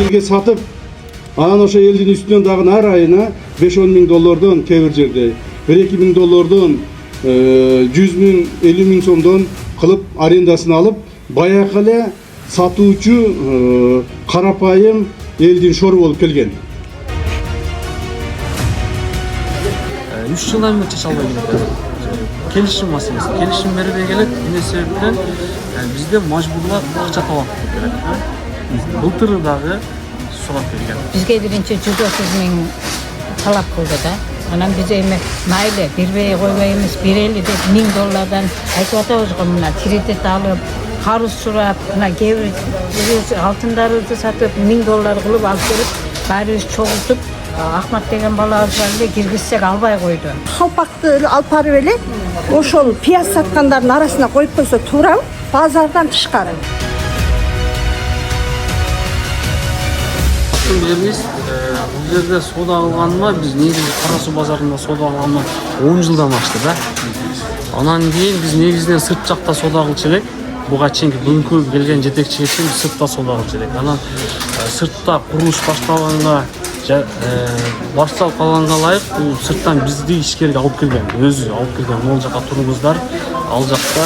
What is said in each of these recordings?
элге сатып, анан ошо элдин үстүнөн дагы ар айына 5-10 миң доллардан кээ бир жерде 1-2 миң доллардан 100 миң 50 миң сомдон кылып арендасын алып, баягы эле сатуучу карапайым элдин шору болуп келген. 3 жылдан бeri чече албай келет. Келишим маселеси. Келишим бербей келет. Эмне себептен бизде мажбурлап акча талап келет. Былтыр дагы сурап келген. Бизге биринчи 130 миң талап кылды да. Анан биз эми майлы бербей койбойбуз, берели деп 1000 доллардан айтып атабыз го мына кредит алып, карыз сурап, мына кээ бир алтындарыбызды сатып 1000 доллар кылып алып келип, баарыбыз чогултуп Ахмат деген балабыз бар эле киргизсек албай койду. Калпакты алып барып эле ошол пияз саткандардын арасына коюп койсо туурабы? Базардан тышкары. Бермес, бул жерде соода кылганыма биз негизи Кара Суу базарында соода кылганыма 10 жылдан ашты да. Анан кийин биз негизинен сырт жакта соода кылчу элек. Буга чейинки бүгүнкү келген жетекчиге чейин сыртта соода кылчу элек. Анан сыртта курулуш башталганга башталып калганга ылайык бул сырттан бизди ишкерге алып келген, өзү алып келген. Могул жака туруңуздар, ал жакта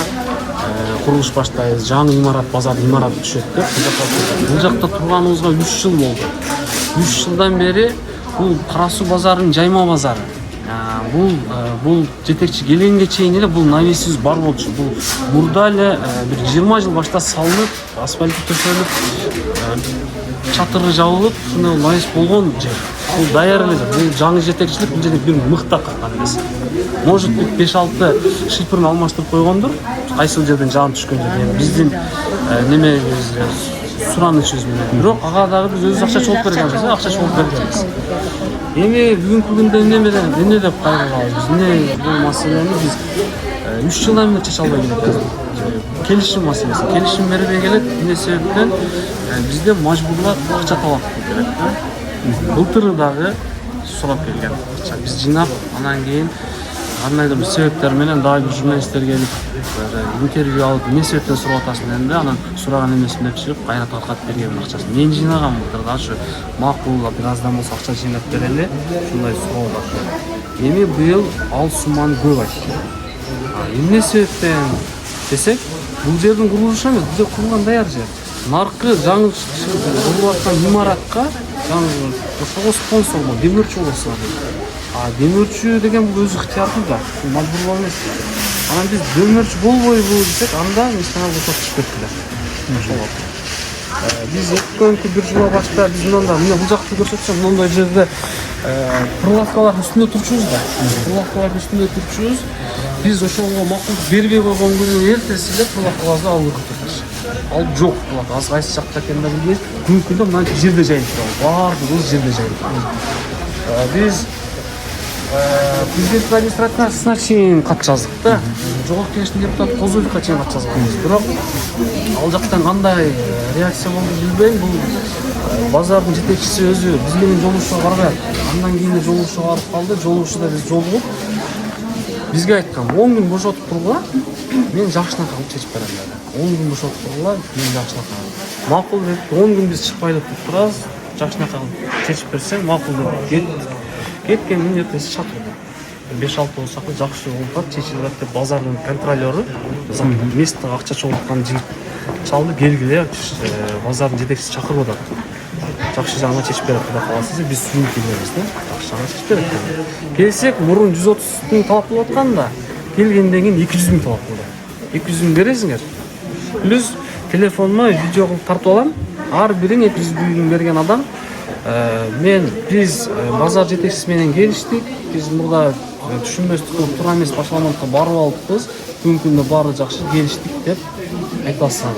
курулуш баштайбыз, жаңы имарат, базар имарат түшөт деп бул жакта турганыбызга 3 жыл болду. 3 жылдан бери бул Кара Суу базарынын жайма базары. Бул жетекчи келгенге чейин эле бул навесибиз бар болчу. Бул мурда эле бир 20 жыл башта салынып, асфальт төшөлүп, чатыры жабылып, ушундай навес болгон жер. Бул даяр эле. Бул жаңы жетекчилик бул жерде бир мыкта кылган эмес. Может быть 5-6 шипрын алмаштырып койгондур. Кайсыл жерден жан түшкөн жерде. Биздин немебизге суранычыбыз менен. Бирок ага дагы биз өзүбүз акча чогулуп бергенбиз, акча чогулуп бергенбиз. Эми бүгүнкү күндө эмне деп кайрылабыз? Биз эмне бул маселени биз 3 жылдан бери чече албай келет. Келишим маселеси. Келишим бербей келет. Эмне себептен бизде мажбурлап акча талап келет. Былтыр дагы сурап келген. Биз жыйнап, анан кийин кандайдыр бир себептер менен дагы бир журналисттер келип интервью алып, эмне себептен сурап атасың дегенде, анан сураган эмесин деп чыгып кайра таркатып берген акчасын. Мен жыйнагам былтыр ошо макул бир аздан болсо акча жыйнап берели, ушундай суроо бар. Эми быйыл ал сумманы көп айтты. Эмне себептен десек, бул жердин курулушу эмес, бизде курулган даяр жер. Наркы жаңы курулуп аткан имаратка жаңы ошого спонсор болду, демирчи болсо. Демирчи деген бул өз ыктыярында, мажбур эмес. Анан биз демирчи болбойбу десек, анда мистана бошоп түшүп кеттилер. Биз өткөнкү бир жылга башта биз мында бул жакты көрсөтсөм, мындай жерде прилавкалардын үстүндө турчубуз да. Прилавкалардын үстүндө турчубуз. Биз ошого макулдук бербей койгон күнүн эртеси эле прилавкаларды алып кетебиз. Ал жок, аз кайсы жакта экенин да билбейбиз. Күндө мынча жерде жайылып турат. Баардыгы жерде жайылып турат. Биз президент администрациясына чейин кат жаздык да. Жогорку кеңештин депутаты Козоевго чейин кат жазганбыз. Бирок ал жактан кандай реакция болду билбейм. Бул базардын жетекчиси өзү биз менен жолугушууга барбай, андан кийин эле жолугушууга барып калды. Жолугушууда биз жолугуп бизге айткан 10 күн бошотуп тургула, мен жакшына калып чечип берем деди. 10 күн бошотуп тургула, мен жакшына калып. Макул деп 10 күн биз чыкпай эле туруп турабыз. Жакшына калып чечип берсең, макул деп кеткен күн эртеси чатырды. 5-6 болсак жакшы болуп атат, чечилип атат деп базардын контролёру, местного акча чогулткан жигит чалды, келгиле, базардын жетекчиси чакырып атат. Жакшы жагына чечип берет деп каласыз, биз сүрүнүп келебиз да. Жакшы жагына чечип берет. Келсек, мурун 130 миң талап кылып атканда, келгенден кийин 200 миң талап кылды. 200 миң бересиңер. Плюс телефонума видео кылып тартып алам. Ар бириң 200 миң берген адам. Биз базар жетекчиси менен келиштик. Биз мурда түшүнбөстүк кылып тура эмес башаламатка барып алыппыз. Бүгүнкү күндө баары жакшы келиштик деп айтасың.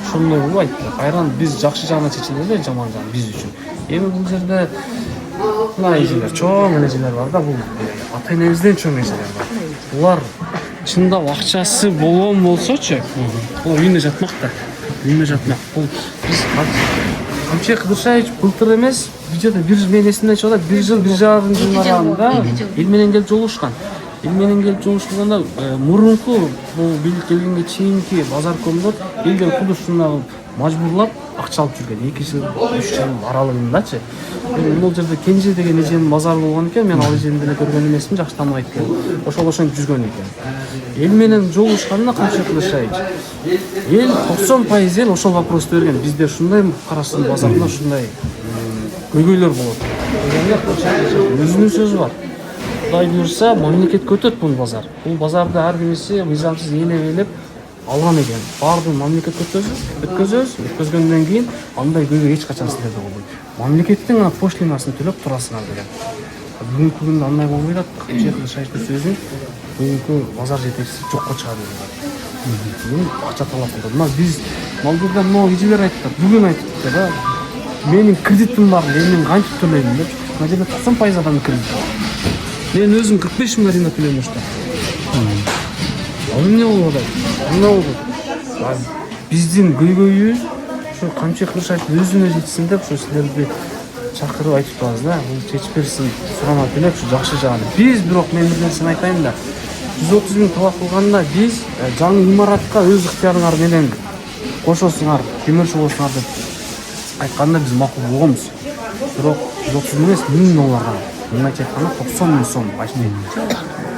Ошондой кылып айтты. Кайран биз жакшы жагына чечилели, жаман жагы биз үчүн. Эми бул жерде мына эжелер, чоң эжелер бар да, бул ата-энебизден чоң эжелер бар. Булар чындап акчасы болгон болсочу, бул үйүндө жатмак да. Үйүндө жатмак. Бул биз Алексей Кыдыршаевич былтыр эмес, бюджетте бир жыл менен эсимден чыгат, 1 жыл 1,5 жыл аралыгында эл менен келип жолугушкан. эл менен келип жолугушканда мурунку бул бийлик келгенге чейинки базар комдор элдер кудусуна мажбурлап акча алып жүргөн 2 жыл 3 жыл аралыгындачы. Бул жерде Кенже деген эженин базары болгон экен, мен ал эжени деле көргөн эмесмин, жакшы тааныбайт экен. Ошентип жүргөн экен. Эл менен жолугушканда кантча кылышайчы? Эл 90% эл ошол вопросту берген. Бизде ушундай Карасуу базарында ушундай көйгөйлөр болот. Өзүнүн сөзү бар. Кудай буйрса, мамлекет көтөт бул базар. Бул базарды ар кимиси мыйзамсыз ээлеп алган экен. Баардыгын мамлекет өткөзгөндөн кийин андай көйгөй эч качан силерде болбойт. Мамлекеттин пошлинасын төлөп турасыңар деген. Бүгүнкү күндө андай болбой атат. Чечил Шайхтын сөзүн бүгүнкү базар жетекчиси жокко чыгарды деген. Бул акча талап кылды. Мына биз Малдурда могу эжелер айтты. Бүгүн айтты да. Менин кредитим бар, мен кантип төлөйм деп. Мына жерде 90% адам кредит бар. Мен өзүм 45 миң аренда төлөйм ошто. Эмне болуп атат? Эмне болду? Биздин көйгөйүбүз ушу Камчы Кыршаев өзүнө жетсин деп ушу силерди чакырып айтып атабыз да. Бул чечип берсин, сурамап элек ушу жакшы жагын. Биз бирок мен бир нерсени айтайын да. 130 миң талап кылганда биз жаңы имаратка өз ыктыярыңар менен кошосуңар, демөөрчү болосуңар деп айтканда биз макул болгонбуз. Бирок 130 миң эмес, $1000 мындайча айтканда 90 миң сом айтты.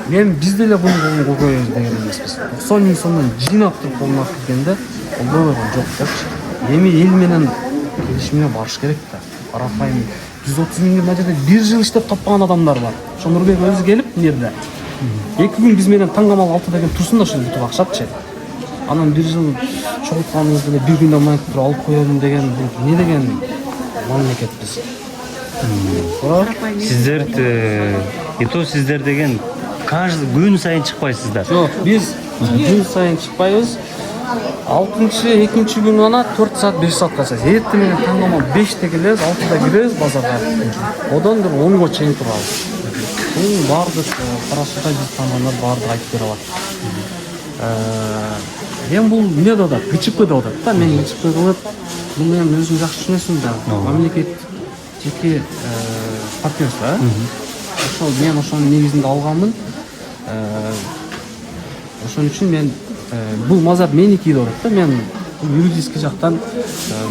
Мен биз деле буну көйгөйбүз деген эмеспиз. 90 миң сомдон жыйнап туруп колуна киргенде колдой койгон жок депчи. Эми эл менен келишимге барыш керек да. Карапайым 130 миң мына жерде 1 жыл иштеп таппаган адамдар бар. Ошо Нурбек өзү келип мында 2 күн биз менен таңгамал 6да келип турсун да ошо бүтүп акчапчы. Анан 1 жыл чогултканыбыз деле 1 күндө майып туруп алып коём деген бул эмне деген мамлекет биз. Сиздер сиздер деген каждый күн сайын чыкпайсыздар. Жок, биз күн сайын чыкпайбыз. 2-2 күн гана 4 саат 5 саатка чыкабыз. Эртең менен таңгамал 5те келебиз, 6да киребиз базарга. Одон бир 10го чейин турабыз. Бул баардык Карасууда биз тааныгандар баардык айтып бере алат. Эми бул эмне деп атат? ГЧП деп атат да. Мен ГЧП кылып, бул менен өзүң жакшы түшүнөсүң да. Мамлекет жеке партнерство. Ошол мен ошонун негизинде алганмын. Ошон үчүн мен бул базар меники деп атат да. Мен юридический жактан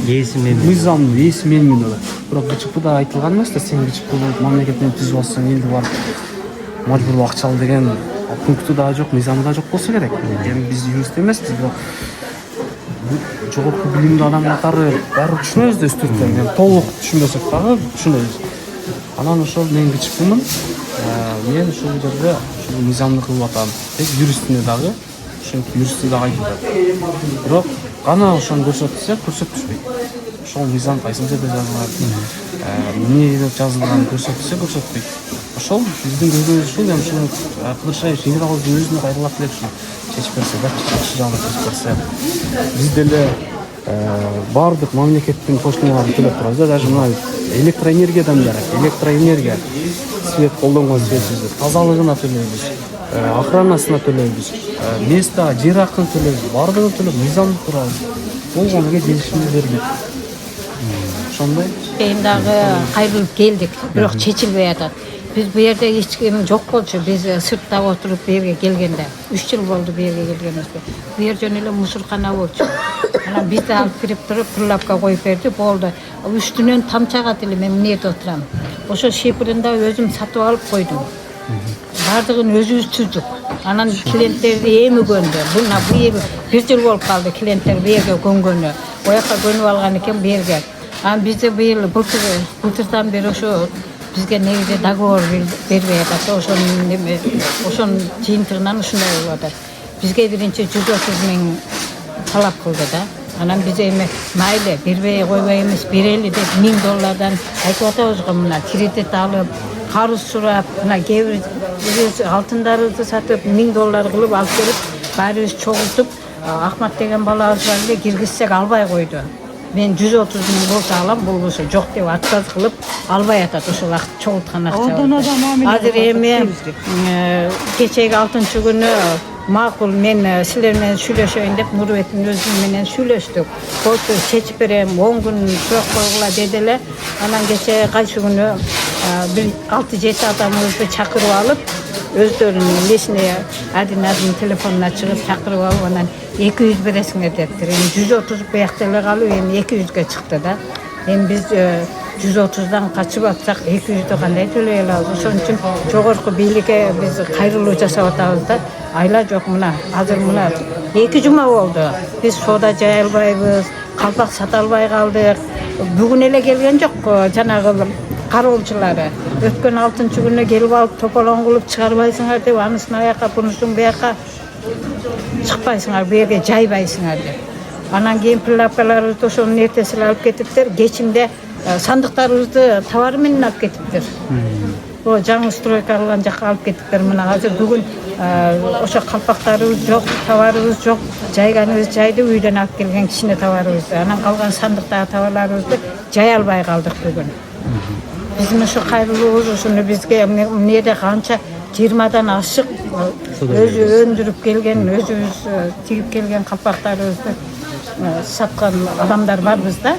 Ээси мен. мыйзам ээси менмин деп атат. Бирок ГЧПда айтылган эмес да, сен ГЧП болуп мамлекет менен түзүп алсаң элди бар мажбурлап акча ал деген пункту да жок, мыйзамы да жок болсо керек. Эми биз юрист эмеспиз, бирок жогорку билимдүү адам катары баары түшүнөбүз да үстүртөн. Мен толук түшүнбөсөк дагы түшүнөбүз. Анан ошол мен ГЧПмын. Мен ушул жерде ушул мыйзамды кылып атам. Юристине дагы, ошентип юристи дагы айтып атат. Бирок кана ошону көрсөтсөк көрсөтүшпөйт. Ошол мыйзам кайсыл жерде жазылган, эмне деп жазылган көрсөтпөйт. Ошол биздин көйгөйүбүз ушул. Эми ушуну Кыдыршаев генералдын өзүнө кайрылат элек ушу чечип берсе да, жакшы жагын чечип берсе. Биз деле баардык мамлекеттин пошлиналарын төлөп турабыз да. Даже мына электроэнергиядан жарат, электроэнергия, свет колдонгон светибизди тазалыгына төлөйбүз, охранасына төлөйбүз, место, жер акын төлөйбүз, баардыгын төлөп мыйзамды турабыз. Болгонго келишимди бердик. Ошондой. Эми дагы кайрылып келдик, бирок чечилбей атат. Biz bu yerde hiç kim yok bolчу. Biz sırtta oturup bir yerге kelgende 3 yıl boldu bir yerге kelgenimizde. Bu yer jönele musurkana bolчу. Ana biz de alıp kirip turup pırlapka koyup berdi, boldu. Üstünden tam çagat elim, men nerede oturam. Oşo şepirinde özüm satıp alıp koydum. Bardığın özübüz tuzduk. Anan klientlerdi emi göndü. Buna bu yer 1 yıl bolup kaldı klientler bu yerge göngөнü. O yaka gönüp algan eken bu yerge. Ama bizde bu yıl былтырдан beri oşo bizge negizde doговор бербей атат. Ошонун жыйынтыгынан ушундай болуп атат. Бизге биринчи 130 миң талап кылды да. Анан биз эми майлы бербей койбой эмес, берели деп $1000 айтып атабыз го. Мына кредит алып, карыз сурап, мына кээ бир алтындарыбызды сатып $1000 кылып алып келип, баарыбыз чогултуп, Ахмат деген балабыз бар эле киргизсек албай койду. Men 130 ming bolsa alam, bul bolsa jok dep atkaz kılıp albay atat ошол вакыт чогулткан акча. Азыр эми кечеги 6-күнү макул мен силер менен сүйлөшөйүн деп Нурбектин өзү менен сүйлөштүк. Болсо чечип берем, 10 күн сурап койгула деди эле. Анан кече кайсы күнү bir 6-7 adamımızды çakırıp alıp özlerinin nesine adın telefonuna çıkıp çakırıp alıp ondan 200 beresiңер deptir. 130 bu yaktalar kalıp 200'ge çıktı da. Biz 130'dan kaçıp atsak 200'de qanday төлөй алабыз. Ошон үчүн жогорку бийликке биз кайрылуу жасап атабыз да. Айла жок мына азыр мына 2 жума болду. Биз соода жай албайбыз, калпак сата албай калдык. Бүгүн эле келген жок жанагы кароолчулары. Өткөн 6-күнү келип алып тополоң кылып чыгарбайсыңар деп анысына аяка бунусун бияка чыкпайсыңар, буерге жайбайсыңар деп. Анан кийин пилапкаларыбызды ошонун эртесине алып кетиптир. Кечинде сандыктарыбызды товар менен алып кетиптир. О жаңы стройка кылган жакка алып кетиптир. Мына азыр бүгүн ошо калпактарыбыз жок, товарыбыз жок. Жайганыбыз жайды үйдөн алып келген кичине товарыбызды. Анан калган сандыктагы товарларыбызды жай албай калдык бүгүн. Биздин ошо кайрылуубуз ушуну бизге эмнеде канча 20дан ашык өзү өндүрүп келген, өзүбүз тигип келген калпактарыбызды саткан адамдар барбыз да.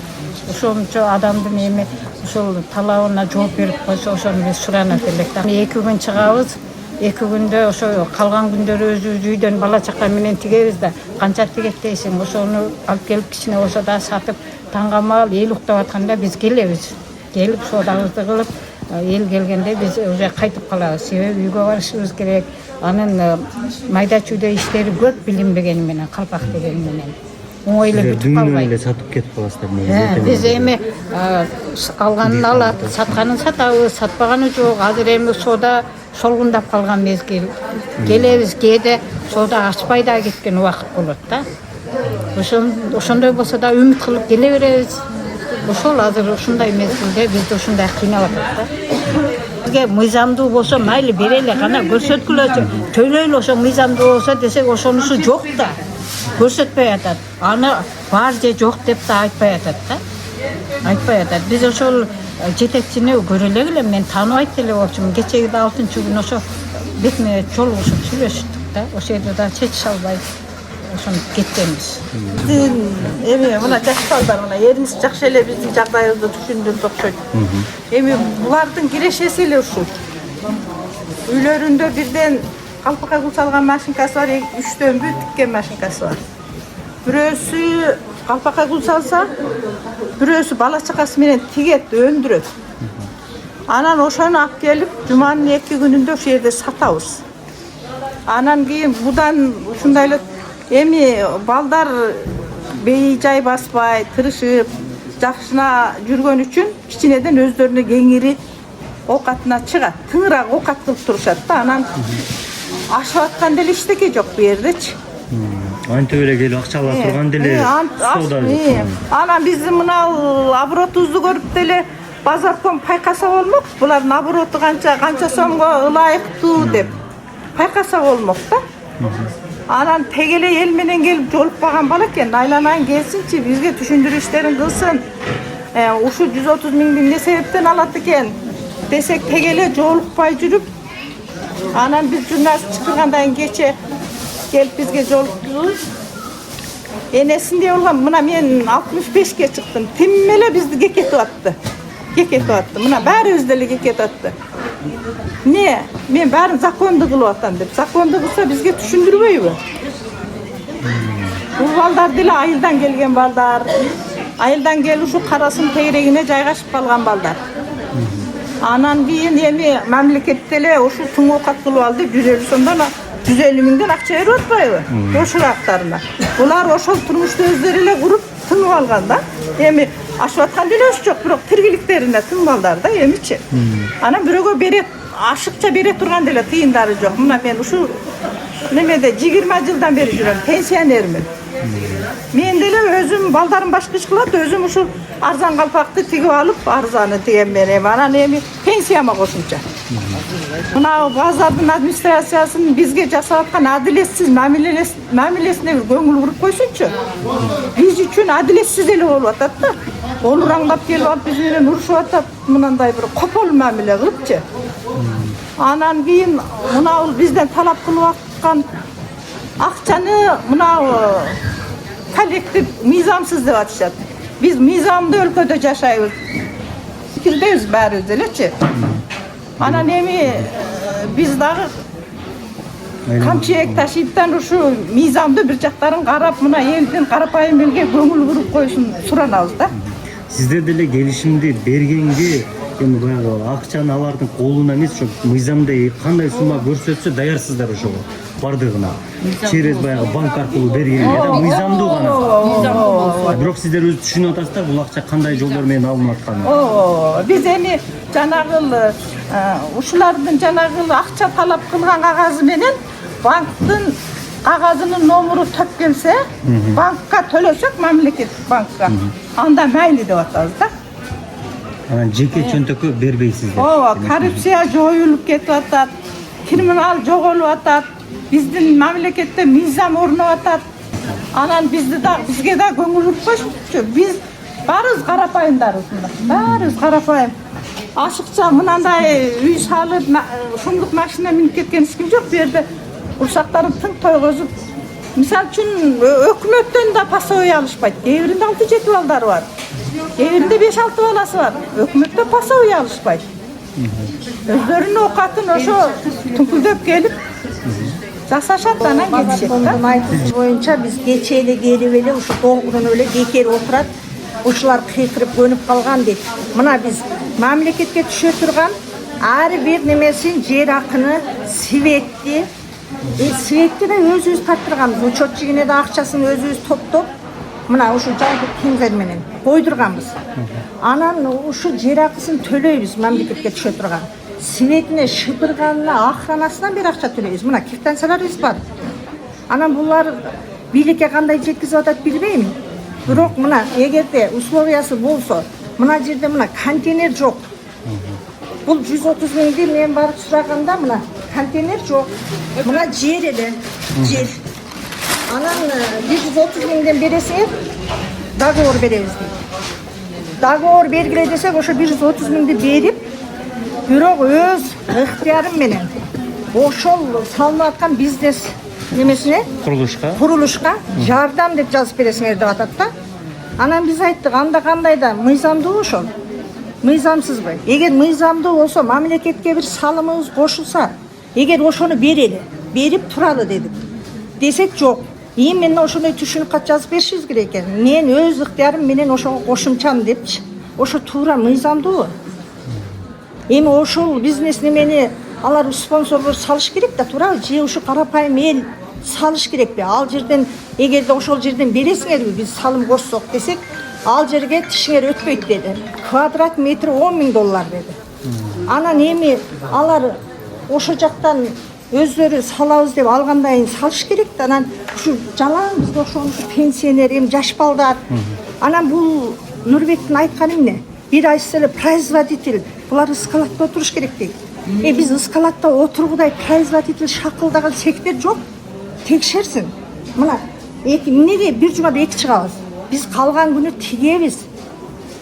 Ошончо адамдын эми ошол талабына жооп берип койсо ошону биз суранат элек да. 2 күн чыгабыз. 2 күндө ошо калган күндөрү өзүбүз үйдөн бала чака менен тигебиз да. Канча тигет дейсиң, ошону алып келип кичине болсо да сатып таңгамал эл уктап атканда биз келебиз. Келип соодабызды кылып эл келгенде биз уже кайтып калабыз. Себеби үйгө барышыбыз керек. Анын майда чүйдө иштери көп билинбегени менен, калпак дегени менен. Оңой эле бүтүп калбайт. Эле сатып кетип каласыздар негизи. Биз эми алганын алат, сатканын сатабыз, сатпаганы жок. Азыр эми соода солгундап калган мезгил. Келебиз, кээде соода ачпай да кеткен убакыт болот да. Ошондой болсо да үмүт кылып келе беребиз. Ошол азыр ушундай мезгилде бизди ушундай кыйнап атат да. Бизге мыйзамдуу болсо майли берели, кана көрсөткүлөчү. Төлөйлү ошо мыйзамдуу болсо десек ошонусу жок да. Көрсөтпөй атат. Аны бар же жок деп да айтпай атат да. Айтпай атат. Биз ошол жетекчини көрө элек эле, мен тааныбайт эле болчумун. Кечеги 6-күнү ошо бетиме жолугушуп сүйлөштүк да. Ошол жерде да чечише албай ошону кеткенбиз. Эми мына жаш балдар мына эриңиз жакшы эле биздин жагдайыбызды түшүндүрүп окшойт. Эми булардын кирешеси эле ушул. Үйлөрүндө бирден калпакка кул салган машинкасы бар, 3-төн тиккен машинкасы бар. Бирөөсү калпакка кул салса, бирөөсү бала чакасы менен тигет, өндүрөт. Анан ошону алып келип, жуманын 2 күнүндө ошол жерде сатабыз. Анан кийин будан ушундай эле эми балдар бейжай баспай, тырышып, жакшына жүргөн үчүн кичинеден өздөрүнө кеңири оокатына чыгат. Тыңыраак оокат кылып турушат да. Анан ашып аткан деле эчтеке жок бу жердечи. Антип эле келип акча ала турган деле соода жок. Анан биздин мына оборотубузду көрүп деле базарком пайкаса болмок. Булардын обороту канча сомго ылайыктуу деп пайкаса болмок да. Анан тегеле эл менен келип жолуп калган бала экен. Айланайын келсинчи, бизге түшүндүрүү иштерин кылсын. Ушу 130 миңди эмне себептен алат экен десек тегеле жолукпай жүрүп, анан биз журналист чакыргандан кече келип бизге жолукту. Энесиндей болгон, мына мен 65ке чыктым. Тим эле бизди кекетип атты. Мына баарыбыз деле кекетип атты. Не, мен баарын законду кылып атам деп. Законду кылса бизге түшүндүрбөйбү? Бул балдар деле айылдан келген балдар. Айылдан келип ушу карасын тегерегине жайгашып калган балдар. Анан кийин эми мамлекет деле ушу тың оокат кылып алды, 150 сомдон 150 миңден акча берип атпайбы? Ошол актарына. Булар ошол турмушту өздөрү эле куруп тыңып алган да. Эми ашып аткан делеси жок, бирок тиргиликтерине тың балдар да эмичи. Анан бирөөгө берет, ашыкча бере турган деле тыйындары жок. Мына мен ушу немеде 20 жылдан бери жүрөм, пенсионермин. Мен деле өзүм балдарым башка иш кылат, өзүм ушул арзан калпакты тигип алып, арзаны тиген менен анан эми пенсияма кошумча. Мына базардын администрациясын бизге жасап аткан адилетсиз мамилесине бир көңүл буруп койсунчу. Биз үчүн адилетсиз эле болуп атат да. Олураңдап келип алып биз менен урушуп атат, мындай бир копол мамиле кылыпчы. Анан кийин мына бизден талап кылып аткан акчаны мына коллектив мыйзамсыз деп атышат. Биз мыйзамдуу өлкөдө жашайбыз. Пикирде bilemiz bari özeleçi. Anan emi biz dağı kamçıyek taşıyıptan şu mizamda bir jakların karap mına elden karapayım elge көңүл буруp koysun suranabız da. Сиздер деле келишимди бергенге эми баягы акчаны алардын колуна эмес ошо мыйзамда кандай сумма көрсөтсө даярсыздар ошого бардыгына через баягы банк аркылуу бергенге да мыйзамдуу гана. Бирок сиздер өзү түшүнүп атасыздар бул акча кандай жолдор менен алынып атканын. Biz эми жанагы ушулардын жанагы акча талап кылган кагазы менен банктын кагазынын номеру төп келсе банкка төлөсөк мамлекет банкка анда мейли деп атабыз да. Анан жеке чөнтөккө бербейсиздер. Ооба, коррупция жоюлуп кетип атат, криминал жоголуп атат, биздин мамлекетте мыйзам орноп атат. Анан бизге да көңүл бурпойчу. Биз барыбыз карапайымдарбыз мында. Барыбыз карапайым. Ашыкча мынандай үй салып, шумдук машина минип кеткен эч ким жок. Бу жерде урсактарын тың тойгозуп, мисалы үчүн өкмөттөн да пасовый алышпайт. Кээ биринде 6-7 балдары бар. Кээ биринде 5-6 баласы бар. Өкмөттө пасовый алышпайт. Өздөрүнүн оокатын ошо түнкүлдөп келип жасашат, анан кетишет да. Айтыш боюнча биз кече эле келип эле ушу толкунуп эле бекер отурат. Ушулар кыйкырып көнүп калган дейт. Мына биз мамлекетке түшө турган ар бир немесин жер акыны, светти, светти да өзүбүз тартырганбыз. Учет жигине да акчасын өзүбүз топтоп, мына ушу жалпы кинзер менен койдурганбыз. Анан ушу жер акысын төлөйбүз мамлекетке түшө турган. Светине, шыдырганына, охранасынан бир акча төлөйбүз. Мына квитанцияларыбыз бар. Анан булар бийликке кандай жеткизип атат билбейм. Бирок мына эгерде условиясы болсо, мына жерде мына контейнер жок. Бул 130 миңди мен барып сураганда мына контейнер жок. Мына жер эле, жер. Анан 130 миңден бересиңер, договор беребиз дейт. Договор бергиле десек, ошо 130 миңди берип, бирок өз ыктыярым менен ошол салынып аткан бизнес немесине курулушка жардам деп жазып бересиңер деп атат да. Анан биз айттык, анда кандай да мыйзамдуу ошол. Мыйзамсызбы? Эгер мыйзамдуу болсо, мамлекетке бир салымыбыз кошулса, эгер ошону берели, берип туралы дедик. Десек жок. Мен ошондой түшүнүк кат жазып беришибиз керек экен. Мен өз ыктыярым менен ошого кошумчам депчи. Ошо туура мыйзамдуу. Эми ошол бизнес немени алар спонсорлор салыш керек да, туурабы? Же ушу карапайым эл салыш керекпи? Ал жерден эгерде ошол жерден бересиңерби, биз салым кошсок десек, ал жерге тишиңер өтпөйт деди. Квадрат метри $10,000 деди. Анан эми алар ошо жактан өздөрү салабыз деп алгандайын салыш керек да. Анан ушу жалаң бизде ошол пенсионер, эми жаш балдар. Анан бул Нурбектин айтканы эмне? Bir ай эле производитель булар складта отуруш керек дейт. Биз складта отургудай производитель шакылдаган сектор жок. Текшерсин. Мына эмнеге бир жумада 2 чыгабыз? Биз калган күнү тигебиз.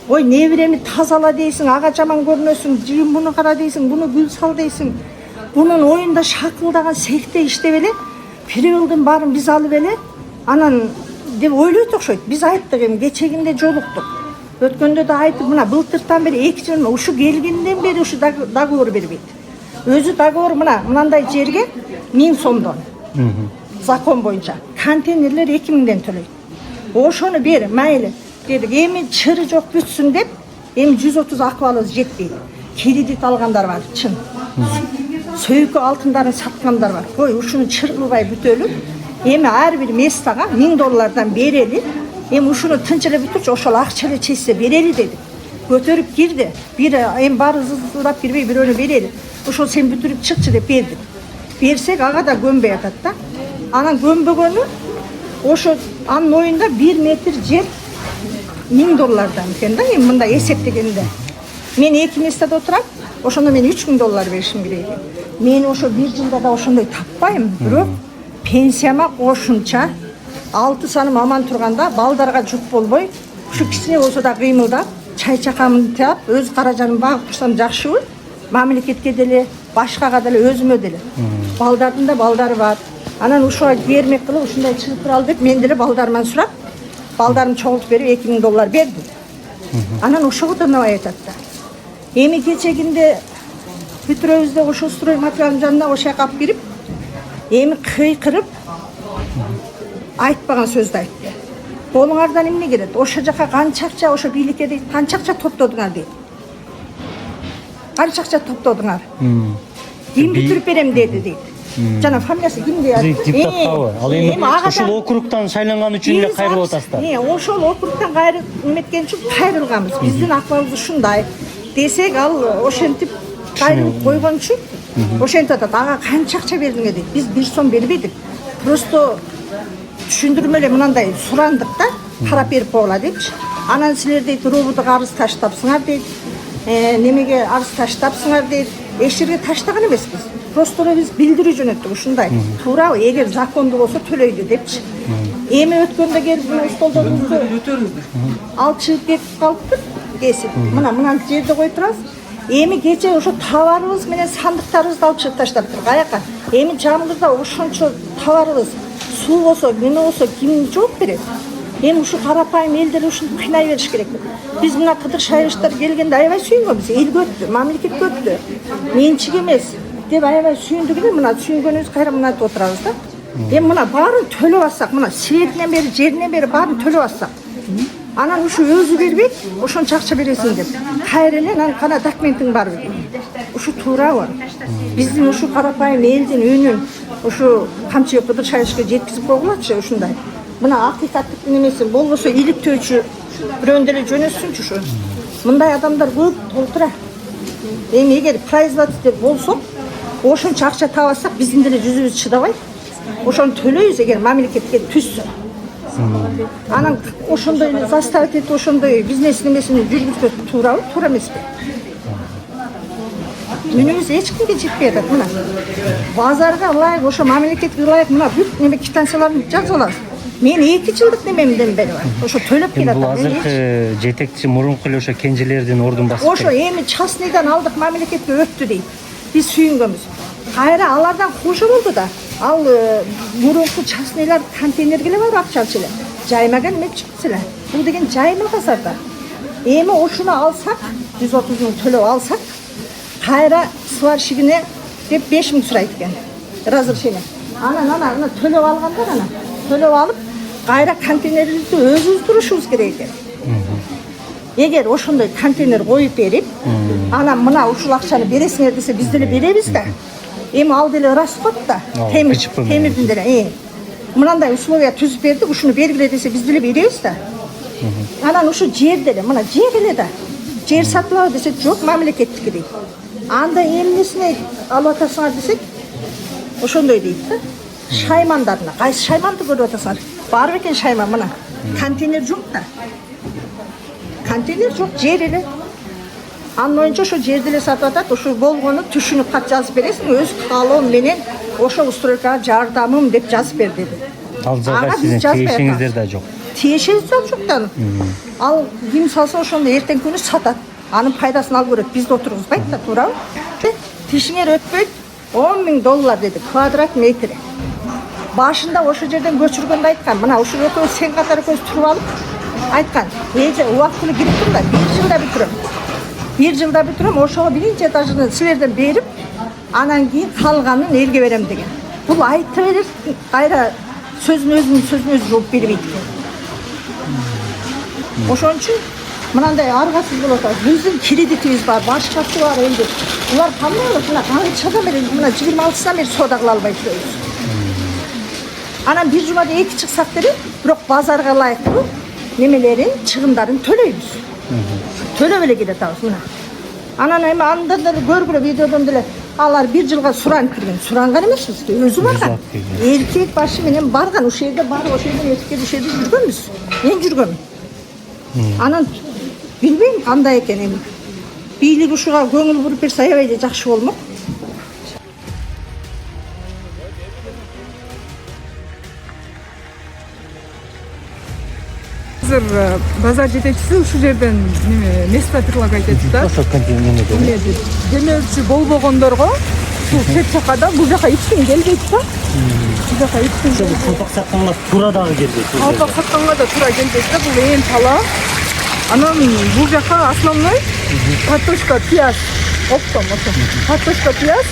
Ой, небиреми тазала дейсиң, ага жаман көрүнөсүң, жыйын буну кара дейсиң, буну гүл сал дейсиң. Бунун оюнда шакылдаган секте иштеп эле, периодун баарын биз алып эле, анан деп ойлойт окшойт. Биз айттык, эми кечегинде жолуктук. Өткөндө да айтып, мына былтыртан бери 2 жыл ушу келгенден бери ушу договор бербейт. Өзү договор мынандай жерге 1000 сомдон. Закон боюнча. Контейнерлер 2000ден төлөйт. Ошону бер, мейли. Дедик, эми чыры жок бүтсүн деп, эми 130 акыбалыбыз жетпейт. Кредит алгандар бар, чын. Сөйкө алтындарын саткандар бар. Ой, ушуну чыр кылбай бүтөлүп, эми ар бир местага $1000 берели. Эми ушуну тынчылап бүтүрчү, ошол акча эле чечсе берели дедик. Көтөрүп кирди. Бир эми баары зылдап кирбей бирөөнү берели. Ошол сен бүтүрүп чыкчы деп бердик. Берсек ага да көнбөй атат да. Анан көнбөгөнү ошо анын оюнда 1 метр жер $1000 экен да. Эми мында эсептегенде. Мен 2 местеде отурам. Ошондо мен $3000 беришим керек экен. Мен ошо 1 жылда да ошондой таппайм. Бирок пенсияма кошумча 6 саным аман турганда балдарга жүк болбой, ушу кичине болсо да кыймылдап, чай чакамын таап, өз каражанымды багып турсам жакшыбы? Мамлекетке деле, башкага деле, өзүмө деле. Балдардын да балдары бар. Анан ушуга бермек кылып, ушундай чыгып туралы деп мен деле балдарымдан сурап, балдарым чогултуп берип $2000 берди. Анан ошого да набай айтат да. Эми кечегинде бүтүрөбүздө ошо строй материалдын жанына ошо жака алып кирип, эми кыйкырып айтпаган сөздү айтты. Колуңардан эмне келет? Ошо жака канча акча ошо бийликке дейт, канча акча топтодуңар дейт. Канча акча топтодуңар? Ким бүтүрүп берем деди дейт. Жана фамилиясы ким дейт? Депутаттабы? Ал эми ушул округтан шайланган үчүн эле кайрылып атасыздар. Ошол округтан неметкен үчүн кайрылганбыз. Биздин акыбалыбыз ушундай. Десек ал ошентип кайрылып койгон үчүн ошентип атат. Ага канча акча бердиңер дейт. Биз 1 сом бербедик. Просто түшүндүрмө эле мынандай сурандык да, карап берип койгула депчи. Анан силер дейт робудга арыз таштапсыңар дейт. Немеге арыз таштапсыңар дейт. Эч жерге таштаган эмеспиз. Просто биз билдирүү жөнөттүк ушундай. Туурабы? Эгер закондуу болсо төлөйдү депчи. Эми өткөндө келип мына столдорубузду алып чыгып кетип калыптыр. Кесип. Мына жерде кой турабыз. Эми кече ошо товарыбыз менен сандыктарыбызды алып чыгып таштаптыр. Каяка? Эми жамгырда ошончо товарыбыз суу болсо, неме болсо ким жооп берет? Эми ушу карапайым элдер ушинтип кыйнай бериш керек. Биз мына Кыдыр шайылыштар келгенде аябай сүйүнгөнбүз. Эл көттү, мамлекет көттү. Менчик эмес деп аябай сүйүндүк эле. Мына сүйүнгөнүбүз кайра мына айтып отурабыз да. Эми мына баарын төлөп алсак, мына светинен бери, жеринен бери баарын төлөп алсак. Анан ушу өзү бербейт, ошончо акча бересиң деп. Кайра эле анан кана документиң барбы? Ушу туурабы? Биздин ушу карапайым элдин үнүн ушу камчы Кыдыр шайылышка жеткизип койгулачы ушундай. Мына акыйкаттык немеси болбосо иликтөөчү бирөөндө эле жөнөтсүнчү ушу. Мындай адамдар көп толтура. Эми эгер производитель болсок, ошончо акча таап алсак, биздин деле жүзүбүз чыдабайт. Ошону төлөйбүз эгер мамлекетке түшсө. Анан ошондой эле заставить этип ошондой бизнес немесин жүргүзгө туурабы? Туура эмеспи? Үнүбүз эч кимге жетпей атат. Мына базарга ылайык, ошо мамлекетке ылайык мына бүт неме квитанцияларды жазып алабыз. Мен 2 жылдык немемден бери бар. Ошо төлөп келатам. Бул азыркы жетекчи мурунку эле ошо кенжелердин ордун басып. Ошо эми частныйдан алдык мамлекетке өттү дейт. Биз сүйүнгөнбүз. Кайра алардан кошо болду да. Ал мурунку частныйлар контейнерге эле барып акча алчу эле. Жаймаган эме чыкты эле. Бул деген жайма базарда. Эми ошону алсак, 130 миң төлөп алсак, кайра сварщигине деп 5 миң сурайт экен. Разрешение. Анан төлөп алгандар анан. Төлөп алып, кайра контейнерибизди өзүбүз турушубуз керек экен. Эгер ошондой контейнер коюп берип, анан мына ушул акчаны бересиңер десе, биз деле беребиз да. Эми ал деле расход да. Темирдин деле. Мынандай условия түзүп бердик, ушуну бергиле десе, биз деле беребиз да. Анан ушу жер деле, мына жер эле да. Жер сатылабы десе, жок, мамлекеттики дейт. Анда эмнесине алып атасыңар десек, ошондой дейт да. Шаймандарына, кайсы шайманды көрүп атасыңар? Бар бекен шайман мына. Контейнер жок да. Контейнер жок, жер эле. Анын оюнча ошо жерди эле сатып атат, ошо болгону түшүнүп кат жазып бересиң, өз каалоом менен ошо устройкага жардамым деп жазып бер деди. Ал жага сиздин тиешиңиздер да жок. Тиешеңиз да жок да. Ал ким салса ошону эртең күнү сатат. Анын пайдасын алып көрөт, бизди отургузбайт да, туурабы? Тишиңер өтпөйт, $10,000 деди, квадрат метри. Башында ошо жерден көчүргөндө айткан, мына ушул экөөбүз сен катар экөөбүз туруп алып айткан. Эже убактылы кириптим да, 1 жылда бүтүрөм. 1 жылда бүтүрөм, ошого биринчи этажын силерден берип, анан кийин калганын элге берем деген. Бул айтып берет, кайра өзүнүн сөзүнө өзү жооп бербейт экен. Ошон үчүн мынандай аргасыз болуп атат. Биздин кредитибиз бар, башкасы бар элде. Булар кандай болот? Мына канчадан бери, мына 26-сынан бери соода кыла албай жүрөбүз. Анан бир жумада 2 чыксак деле, бирок базарга ылайыктуу немелерин, чыгымдарын төлөйбүз. Төлөп эле кетебиз мына. Анан эми андан деле көргүлө видеодон деле алар 1 жылга суранып кирген. Суранган эмеспиз, өзү барган. Эркек башы менен барган, ошол жерде бар, ошол жерден өтүп келип ошол жерде жүргөнбүз. Мен жүргөм. Анан билбейм кандай экен эми. Бийлик ушуга көңүл буруп берсе аябай эле жакшы болмок. Азыр базар жетекчиси ушул жерден место предлагать этти да. Ошо контейнер демөөрчү болбогондорго ушул чет жакада бул жака эч ким келбейт да. Бул жака эч ким калпак сатканга туура дагы келбейт. Калпак сатканга да туура келбейт да, бул эң талаа. Анан бул жака основной картошка, пияз, оптом ошо. Картошка, пияз,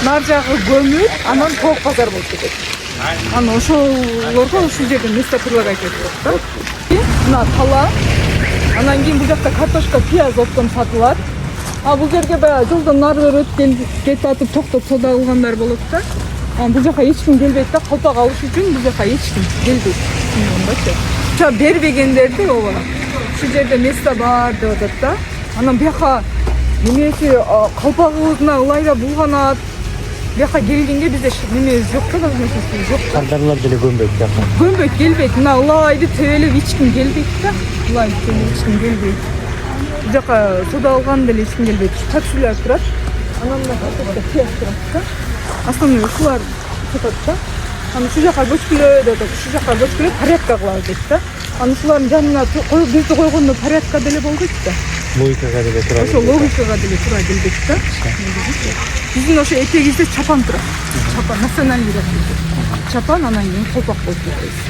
нар жагы көмүр, анан тоок базар болуп кетет. Анан ошолорго ушул жерден место предлагать этип да. Мына тала, анан кийин бул жакта картошка, пияз оптом сатылат. А бул жерге баягы жолдон нары кетип атып токтоп соода кылгандар болот да. Анан бул жака эч ким келбейт да, калпак алыш үчүн бул жака эч ким келбейт. Мындачы. Ошо бербегендерди ооба. Ушул жерде место бар деп атат да. Анан бияка немеси калпагыбызына ылайда булганат. Бияка келгенге бизде немебиз жок да, возможностьубуз жок. Кардарлар деле көнбөйт жакка. Көнбөйт, келбейт. Мына ылайды тебелеп эч ким келбейт да. Ылайды тебелеп эч ким келбейт. Бул жака соода алган деле эч ким келбейт. Таксилер турат. Анан мына картошка, пияз турат да. Основной ушулар сатат да. Анан ушул жака көчкүлө деп атат. Ушул жака көчкүлө порядка кылабыз дейт да. Анан ушулардын жанына бизди койгондо порядка деле болбойт да. Логикага деле туура. Ошо логикага деле туура келбейт да. Биздин ошо этегибизде чапан турат. Чапан национальный чапан, анан кийин колпак болуп кетебиз.